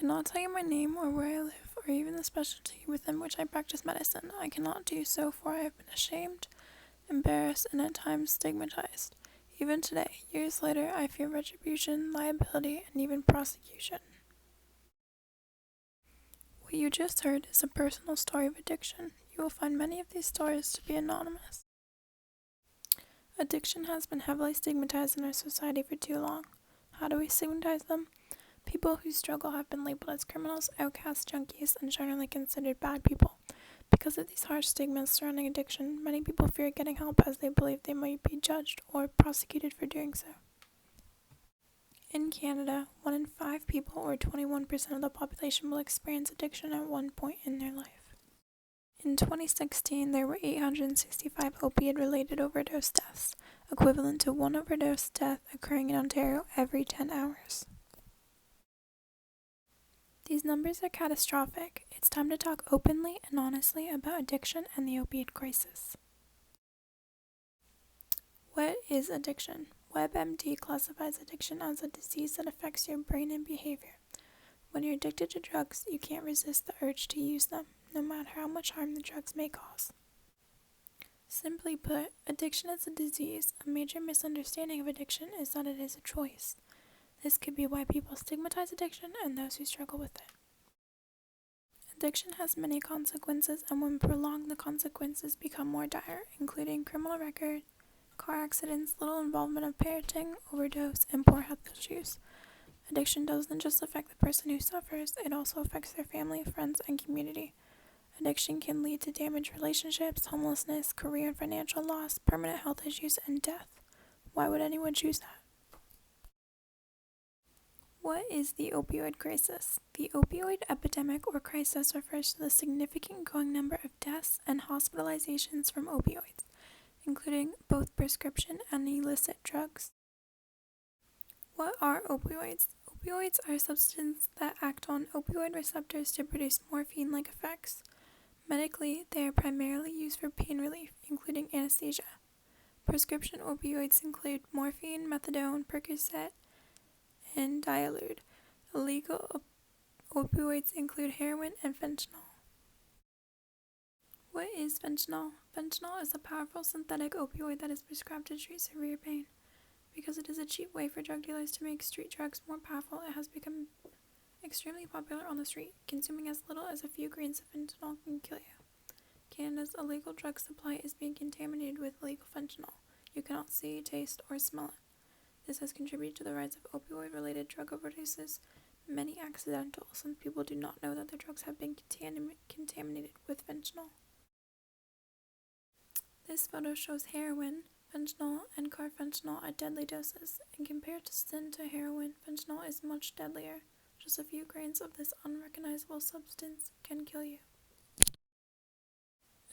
cannot tell you my name or where I live or even the specialty within which I practice medicine. I cannot do so, for I have been ashamed, embarrassed, and at times stigmatized. Even today, years later, I fear retribution, liability, and even prosecution. What you just heard is a personal story of addiction. You will find many of these stories to be anonymous. Addiction has been heavily stigmatized in our society for too long. How do we stigmatize them? People who struggle have been labeled as criminals, outcasts, junkies, and generally considered bad people. Because of these harsh stigmas surrounding addiction, many people fear getting help as they believe they might be judged or prosecuted for doing so. In Canada, 1 in 5 people, or 21% of the population, will experience addiction at one point in their life. In 2016, there were 865 opiate-related overdose deaths, equivalent to 1 overdose death occurring in Ontario every 10 hours. These numbers are catastrophic. It's time to talk openly and honestly about addiction and the opiate crisis. What is addiction? WebMD classifies addiction as a disease that affects your brain and behavior. When you're addicted to drugs, you can't resist the urge to use them, no matter how much harm the drugs may cause. Simply put, addiction is a disease. A major misunderstanding of addiction is that it is a choice. This could be why people stigmatize addiction and those who struggle with it. Addiction has many consequences, and when prolonged, the consequences become more dire, including criminal record, car accidents, little involvement of parenting, overdose, and poor health issues. Addiction doesn't just affect the person who suffers, it also affects their family, friends, and community. Addiction can lead to damaged relationships, homelessness, career and financial loss, permanent health issues, and death. Why would anyone choose that? What is the opioid crisis? The opioid epidemic or crisis refers to the significant growing number of deaths and hospitalizations from opioids, including both prescription and illicit drugs. What are opioids? Opioids are substances that act on opioid receptors to produce morphine-like effects. Medically, they are primarily used for pain relief, including anesthesia. Prescription opioids include morphine, methadone, Percocet, and Dialud. Illegal opioids include heroin and fentanyl. What is fentanyl? Fentanyl is a powerful synthetic opioid that is prescribed to treat severe pain. Because it is a cheap way for drug dealers to make street drugs more powerful, it has become extremely popular on the street. Consuming as little as a few grains of fentanyl can kill you. Canada's illegal drug supply is being contaminated with illegal fentanyl. You cannot see, taste, or smell it. This has contributed to the rise of opioid-related drug overdoses, many accidental, since people do not know that the drugs have been contaminated with fentanyl. This photo shows heroin, fentanyl, and carfentanil at deadly doses. In comparison to heroin, fentanyl is much deadlier. Just a few grains of this unrecognizable substance can kill you.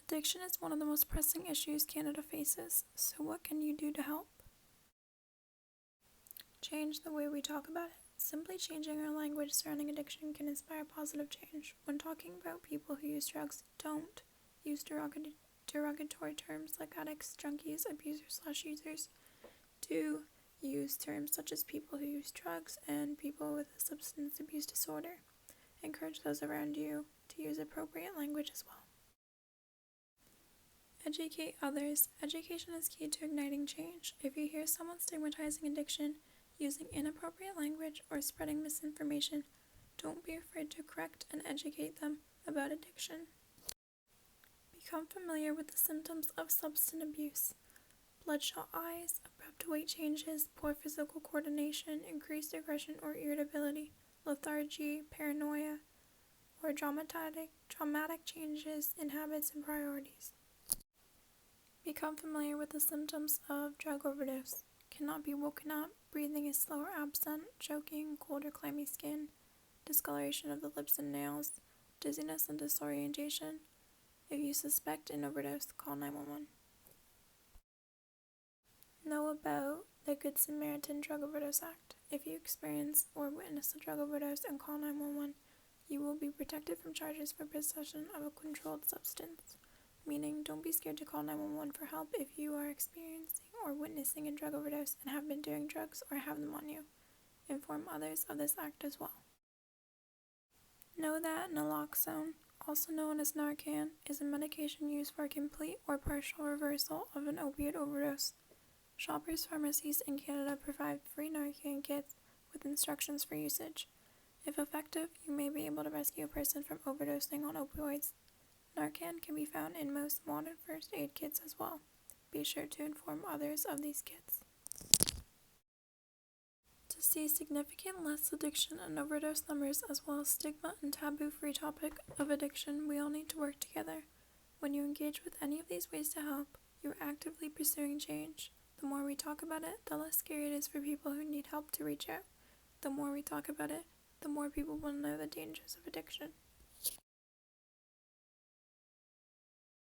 Addiction is one of the most pressing issues Canada faces, so what can you do to help? Change the way we talk about it. Simply changing our language surrounding addiction can inspire positive change. When talking about people who use drugs, don't use derogatory terms like addicts, junkies, abusers/users. Do use terms such as people who use drugs and people with a substance abuse disorder. Encourage those around you to use appropriate language as well. Educate others. Education is key to igniting change. If you hear someone stigmatizing addiction, using inappropriate language, or spreading misinformation, don't be afraid to correct and educate them about addiction. Become familiar with the symptoms of substance abuse. Bloodshot eyes, abrupt weight changes, poor physical coordination, increased aggression or irritability, lethargy, paranoia, or dramatic changes in habits and priorities. Become familiar with the symptoms of drug overdose. Cannot be woken up, breathing is slow or absent, choking, cold or clammy skin, discoloration of the lips and nails, dizziness and disorientation. If you suspect an overdose, call 911. Know about the Good Samaritan Drug Overdose Act. If you experience or witness a drug overdose and call 911, you will be protected from charges for possession of a controlled substance. Meaning, don't be scared to call 911 for help if you are experiencing or witnessing a drug overdose and have been doing drugs or have them on you. Inform others of this act as well. Know that naloxone, also known as Narcan, is a medication used for a complete or partial reversal of an opiate overdose. Shoppers pharmacies in Canada provide free Narcan kits with instructions for usage. If effective, you may be able to rescue a person from overdosing on opioids. Narcan can be found in most modern first aid kits as well. Be sure to inform others of these kits. To see significant less addiction and overdose numbers as well as stigma and taboo-free topic of addiction, we all need to work together. When you engage with any of these ways to help, you are actively pursuing change. The more we talk about it, the less scary it is for people who need help to reach out. The more we talk about it, the more people will know the dangers of addiction.